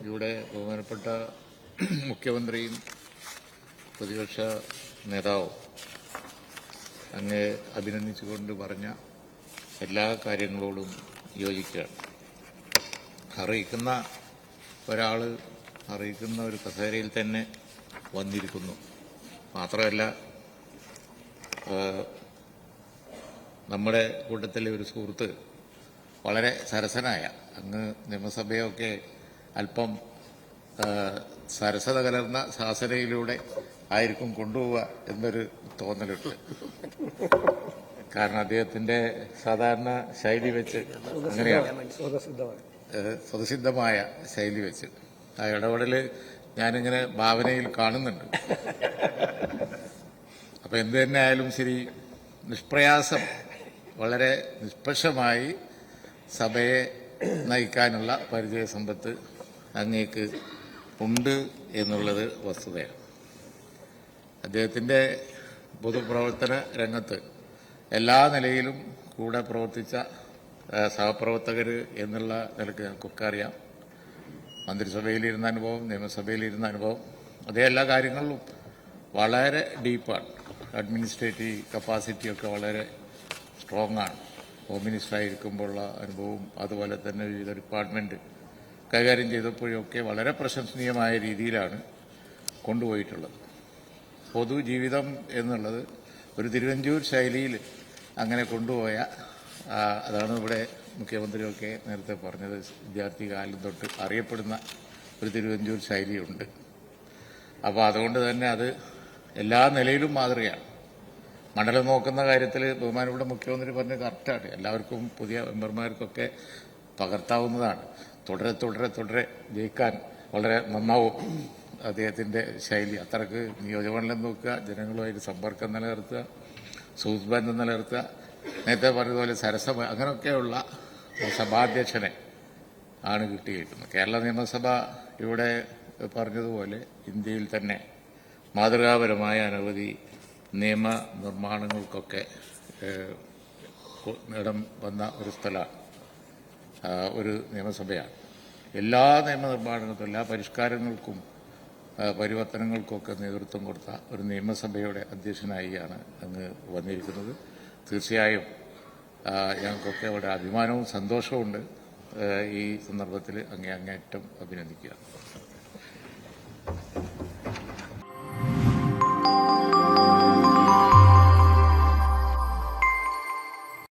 ഇവിടെ ബഹുമാനപ്പെട്ട മുഖ്യമന്ത്രിയും പ്രതിപക്ഷ നേതാവും അങ്ങേ അഭിനന്ദിച്ചുകൊണ്ട് പറഞ്ഞ എല്ലാ കാര്യങ്ങളോടും യോജിക്കുകയാണ്. അറിയിക്കുന്ന ഒരാൾ അറിയിക്കുന്ന ഒരു കസേരയിൽ തന്നെ വന്നിരിക്കുന്നു. മാത്രമല്ല, നമ്മുടെ കൂട്ടത്തിലെ ഒരു സുഹൃത്ത് വളരെ സരസനായ, അങ്ങ് നിയമസഭയൊക്കെ അല്പം സരസത കലർന്ന ശാസനയിലൂടെ ആയിരിക്കും കൊണ്ടുപോവുക എന്നൊരു തോന്നലുണ്ട്. കാരണം അദ്ദേഹത്തിന്റെ സാധാരണ ശൈലി വെച്ച് അങ്ങനെയാണ്, സ്വതസിദ്ധമായ ശൈലി വെച്ച് ആ ഇടപെടല് ഞാനിങ്ങനെ ഭാവനയിൽ കാണുന്നുണ്ട്. അപ്പൊ എന്ത് തന്നെ ആയാലും ശരി, നിഷ്പ്രയാസം വളരെ നിഷ്പക്ഷമായി സഭയെ നയിക്കാനുള്ള പരിചയസമ്പത്ത് അങ്ങേക്ക് ഉണ്ട് എന്നുള്ളത് വസ്തുതയാണ്. അദ്ദേഹത്തിന്റെ പൊതുപ്രവർത്തന രംഗത്ത് എല്ലാ നിലയിലും കൂടെ പ്രവർത്തിച്ച സഹപ്രവർത്തകർ എന്നുള്ള നിലയ്ക്ക് ഞങ്ങൾക്കൊക്കെ അറിയാം. മന്ത്രിസഭയിലിരുന്ന അനുഭവം, നിയമസഭയിലിരുന്ന അനുഭവം, അതേ എല്ലാ കാര്യങ്ങളിലും വളരെ ഡീപ്പാണ്. അഡ്മിനിസ്ട്രേറ്റീവ് കപ്പാസിറ്റിയൊക്കെ വളരെ സ്ട്രോങ് ആണ്. ഹോം മിനിസ്റ്ററായിരിക്കുമ്പോഴുള്ള അനുഭവവും അതുപോലെ തന്നെ വിവിധ ഡിപ്പാർട്ട്മെന്റ് കൈകാര്യം ചെയ്തപ്പോഴൊക്കെ വളരെ പ്രശംസനീയമായ രീതിയിലാണ് കൊണ്ടുപോയിട്ടുള്ളത്. പൊതുജീവിതം എന്നുള്ളത് ഒരു തിരുവഞ്ചൂർ ശൈലിയിൽ അങ്ങനെ കൊണ്ടുപോയ, അതാണ് ഇവിടെ മുഖ്യമന്ത്രിയൊക്കെ നേരത്തെ പറഞ്ഞത്, വിദ്യാർത്ഥി കാലം തൊട്ട് അറിയപ്പെടുന്ന ഒരു തിരുവഞ്ചൂർ ശൈലിയുണ്ട്. അപ്പോൾ അതുകൊണ്ട് തന്നെ അത് എല്ലാ നിലയിലും മാതൃകയാണ്. മണ്ഡലം നോക്കുന്ന കാര്യത്തിൽ ബഹുമാനപ്പെട്ട മുഖ്യമന്ത്രി പറഞ്ഞത് കറക്റ്റാണ്. എല്ലാവർക്കും പുതിയ മെമ്പർമാർക്കൊക്കെ പകർത്താവുന്നതാണ്. തുടരെ തുടരെ തുടരെ ജയിക്കാൻ വളരെ നന്നാവും അദ്ദേഹത്തിന്റെ ശൈലി. അത്രക്ക് നിയോജകമണ്ഡലം നോക്കുക, ജനങ്ങളുമായിട്ട് സമ്പർക്കം നിലനിർത്തുക, സുഹൃത്ത് ബന്ധം നിലനിർത്തുക, നേരത്തെ പറഞ്ഞതുപോലെ സരസമായ അങ്ങനെയൊക്കെയുള്ള സഭാധ്യക്ഷനെ ആണ് കിട്ടിയിരിക്കുന്നത്. കേരള നിയമസഭ ഇവിടെ പറഞ്ഞതുപോലെ ഇന്ത്യയിൽ തന്നെ മാതൃകാപരമായ അനവധി നിയമനിർമ്മാണങ്ങൾക്കൊക്കെ ഇടം വന്ന ഒരു സ്ഥലമാണ്, ഒരു നിയമസഭയാണ്. എല്ലാ നിയമനിർമ്മാണങ്ങൾക്കും എല്ലാ പരിഷ്കാരങ്ങൾക്കും പരിവർത്തനങ്ങൾക്കൊക്കെ നേതൃത്വം കൊടുത്ത ഒരു നിയമസഭയുടെ അധ്യക്ഷനായിയാണ് അങ്ങ് വന്നിരിക്കുന്നത്. തീർച്ചയായും ഞങ്ങൾക്കൊക്കെ അവിടെ അഭിമാനവും സന്തോഷവും ഉണ്ട്. ഈ സന്ദർഭത്തിൽ അങ്ങേയറ്റം അഭിനന്ദിക്കുക.